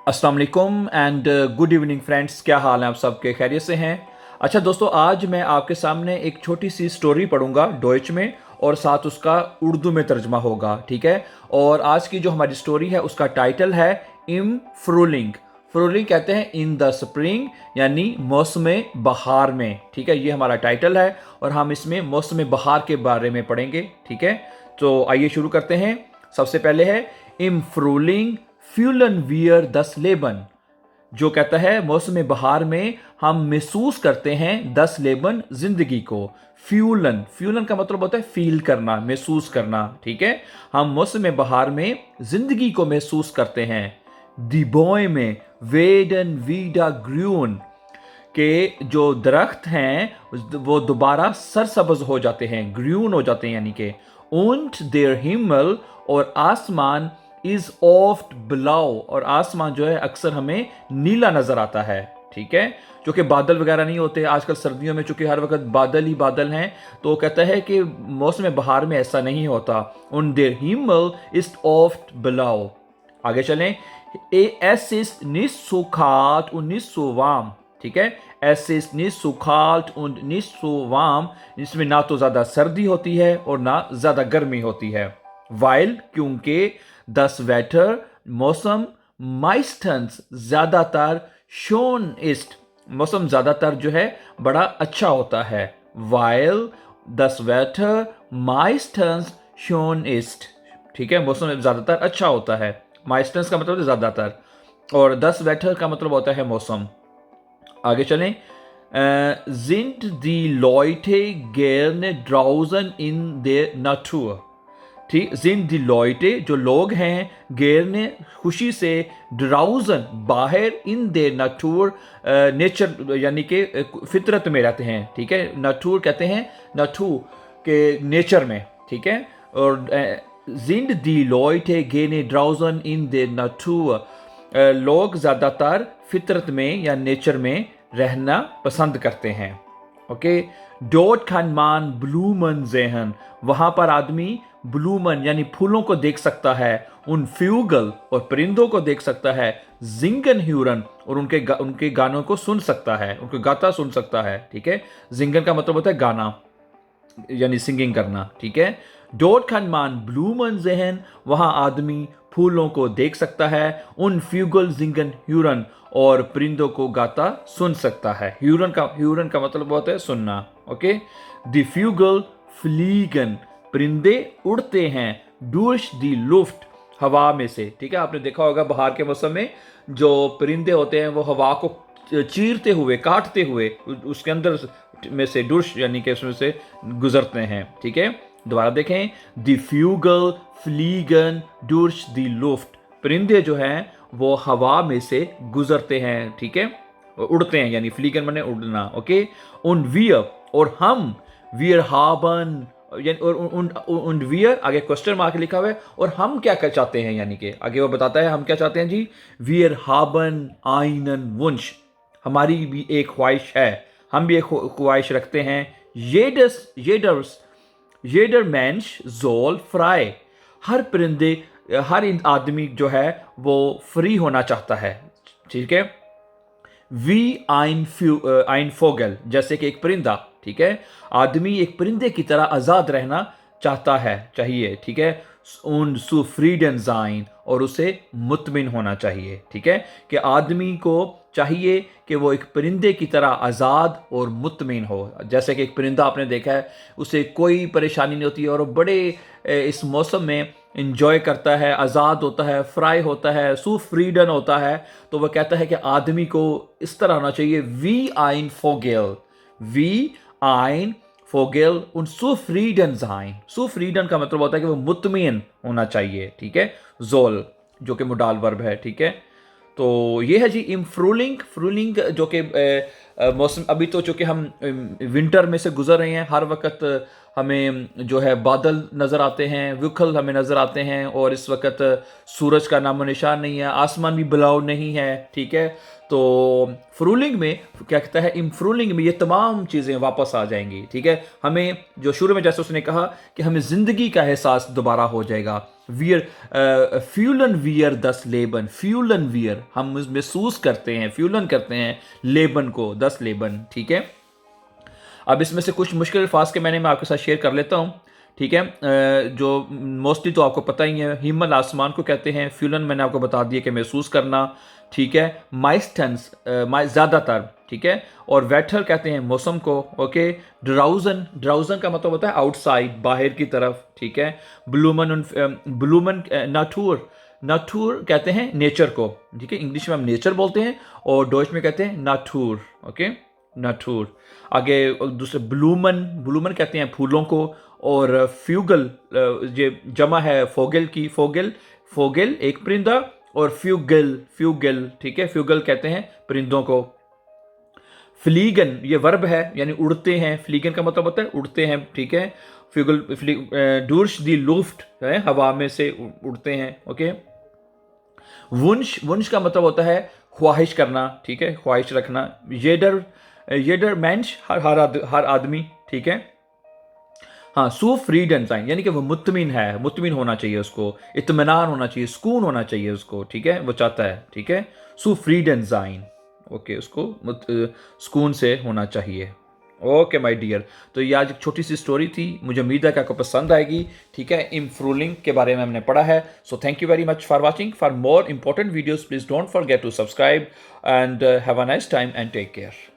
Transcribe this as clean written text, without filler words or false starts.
अस्सलाम वालेकुम and good evening friends. क्या हाल है आप सबके? खैरियत से हैं? अच्छा दोस्तों, आज मैं आपके सामने एक छोटी सी स्टोरी पढ़ूंगा डोइच में और साथ उसका उर्दू में तर्जमा होगा, ठीक है। और आज की जो हमारी स्टोरी है उसका टाइटल है इम फ्रूलिंग। फ्रूलिंग कहते हैं इन द स्प्रिंग, यानी मौसम बहार में, ठीक है। ये हमारा टाइटल है और हम इसमें मौसम बहार के बारे में पढ़ेंगे, ठीक है। तो आइए शुरू करते हैं। सबसे पहले है इम फ्रूलिंग फ्यूलन वियर दस लेबन, जो कहता है मौसम बहार में हम महसूस करते हैं 10 लेबन जिंदगी को। फ्यूलन, फ्यूलन का मतलब होता है फील करना, महसूस करना, ठीक है। हम मौसम बहार में जिंदगी को महसूस करते हैं। दी बॉय में वेडन वीडा ग्रून के जो दरख्त हैं वो दोबारा सरसब्ज हो जाते हैं, ग्रीन हो जाते हैं यानी कि। उंट देर हिमल, और आसमान इज ऑफ्ट ब्लाउ, और आसमान जो है अक्सर हमें नीला नजर आता है, ठीक है। जो कि बादल वगैरह नहीं होते आजकल सर्दियों में, चूंकि हर वक्त बादल ही बादल हैं, तो कहता है कि मौसम बहार में ऐसा नहीं होता। उन देर हिमल इज ऑफ्ट ब्लाउ। आगे चलें। एस इस निसुखात उन्नीस ठीक है। एस इस निसुखाल्ट उन्नीस, इसमें ना तो ज्यादा सर्दी होती है और ना ज्यादा गर्मी होती है। वाइल, क्योंकि दस वेटर मौसम माइस्टन्स ज्यादातर शोन ईस्ट, मौसम ज्यादातर जो है बड़ा अच्छा होता है। वाइल दस वेटर माइस्टन्स शोन ईस्ट, ठीक है, मौसम ज्यादातर अच्छा होता है। माइस्टन्स का मतलब ज्यादातर, और दस वेटर का मतलब होता है मौसम। आगे चलें। जिंट दी लॉयटे गेरने ड्राउजन इन दे नाटूर, ठीक। जिन दी लॉयटे, जो लोग हैं, गेरने खुशी से, ड्राउजन बाहर, इन दे नाटूर नेचर यानी कि फितरत में रहते हैं, ठीक है। नाटूर कहते हैं नाटू के नेचर में, ठीक है। और जिंड दी लॉयटे गेने ड्राउजन इन दे नाटूर, लोग ज़्यादातर फितरत में या नेचर में रहना पसंद करते हैं, ओके। डोट खानमान ब्लूमन जेहन, वहां पर आदमी ब्लूमन यानी फूलों को देख सकता है। उन फ्यूगल, और परिंदों को देख सकता है। जिंगन ह्यूरन, और उनके गानों को सुन सकता है, उनको गाता सुन सकता है, ठीक है। जिंगन का मतलब होता है गाना यानी सिंगिंग करना, ठीक है। डोट खानमान ब्लूमन जहन, वहां आदमी फूलों को देख सकता है। उन फ्यूगल जिंगन ह्यूरन, और परिंदों को गाता सुन सकता है। ह्यूरन का मतलब होता है सुनना, ओके। द फ्यूगल फ्लीगन, परिंदे उड़ते हैं। डूश दी लुफ्ट, हवा में से, ठीक है। आपने देखा होगा बाहर के मौसम में जो परिंदे होते हैं वो हवा को चीरते हुए, काटते हुए उसके अंदर में से डुश यानी कि उसमें से गुजरते हैं, ठीक है। दोबारा देखें। द फ्यूगल फ्लीगन डुश दी लुफ्ट, परिंदे जो हैं वो हवा में से गुजरते हैं, ठीक है, उड़ते हैं, यानी फ्लीगन माने उड़ना, ओके। उन वियर, और हम, वियर हाबन, और उन वियर आगे क्वेश्चन मार्क लिखा हुआ है, और हम क्या कर चाहते हैं, यानी कि आगे वो बताता है हम क्या चाहते हैं जी। वियर हाबन आइनन वुंश, हमारी भी एक ख्वाहिश है, हम भी एक ख्वाहिश रखते हैं। येडर्स येडर मैंश जोल फ्राई, हर परिंदे, हर आदमी जो है वो फ्री होना चाहता है, ठीक है। वी आइन फोगल, जैसे कि एक परिंदा, ठीक है। आदमी एक परिंदे की तरह आजाद रहना चाहता है, चाहिए, ठीक है। उन सुफ्रीडन जाइन, और उसे मुतमिन होना चाहिए, ठीक है। कि आदमी को चाहिए कि वो एक परिंदे की तरह आज़ाद और मुतमिन हो। जैसे कि एक परिंदा आपने देखा है, उसे कोई परेशानी नहीं होती और वो बड़े इस मौसम में इंजॉय करता है, आज़ाद होता है, फ्राई होता है, सुफ्रीडन होता है। तो वह कहता है कि आदमी को इस तरह होना चाहिए। वी आइन फोगेल, वी आइन फोगेल उन सुफ्रीडन जाइन, सुफ्रीडन का मतलब होता है कि वो मुतमिन होना चाहिए, ठीक है। जोल जो कि मुडाल वर्ब है, ठीक है। तो ये है जी फ्रूलिंग। फ्रूलिंग जो कि मौसम, अभी तो चूंकि हम विंटर में से गुजर रहे हैं, हर वक्त हमें जो है बादल नज़र आते हैं, विखल हमें नज़र आते हैं, और इस वक्त सूरज का नामो निशान नहीं है, आसमान भी ब्लाउ नहीं है, ठीक है। तो फ्रूलिंग में क्या कहता है, इम्फ्रूलिंग में ये तमाम चीज़ें वापस आ जाएंगी, ठीक है। हमें जो शुरू में जैसे उसने कहा कि हमें ज़िंदगी का एहसास दोबारा हो जाएगा। वियर फ्यूलन वियर दस लेबन, फ्यूलन वियर हम महसूस करते हैं, फ्यूलन करते हैं लेबन को, 10 लेबन, ठीक है। अब इसमें से कुछ मुश्किल अल्फाज के मैं आपके साथ शेयर कर लेता हूँ, ठीक है। जो मोस्टली तो आपको पता ही है, हिमल आसमान को कहते हैं, फ्यूलन मैंने आपको बता दिया कि महसूस करना, ठीक है। माइस्टेंस ज़्यादातर, ठीक है। और वेटर कहते हैं मौसम को, ओके। ड्राउजन, ड्राउजन का मतलब होता है आउटसाइड, बाहर की तरफ, ठीक है। ब्लूमन, ब्लूमन नाटूर, नाटूर कहते हैं नेचर को, ठीक है। इंग्लिश में हम नेचर बोलते हैं और डॉइच में कहते हैं नाटूर, ओके, नाटूर। आगे दूसरे ब्लूमन, ब्लूमन कहते हैं फूलों को, और फ्यूगल ये जमा है फोगल की, फोगल, फोगल एक परिंदा, और फ्यूगल, फ्यूगल, ठीक है, फ्यूगल कहते हैं परिंदों को। फ्लीगन ये वर्ब है, यानी उड़ते हैं, फ्लीगन का मतलब होता है उड़ते हैं, ठीक है। फ्यूगल, डूर्श दी लुफ्ट है, हवा में से उड़ते हैं, ओके। वुंश, वुंश का मतलब होता है ख्वाहिश करना, ठीक है, ख्वाहिश रखना। येडर, येडर मैंश हर आदमी, ठीक है। हाँ, सू फ्रीडन साइन यानी कि वो मुतमिन है, मुतमिन होना चाहिए उसको, इत्मीनान होना चाहिए, सुकून होना चाहिए उसको, ठीक है, वो चाहता है, ठीक है। सू फ्रीडन साइन, ओके, उसको सुकून से होना चाहिए। ओके माय डियर, तो ये आज एक छोटी सी स्टोरी थी, मुझे उम्मीद है कि आपको पसंद आएगी, ठीक है। इम्फ्रूलिंग के बारे में हमने पढ़ा है। So thank you very much for watching. For more important videos please don't forget to subscribe and have a nice time and take care.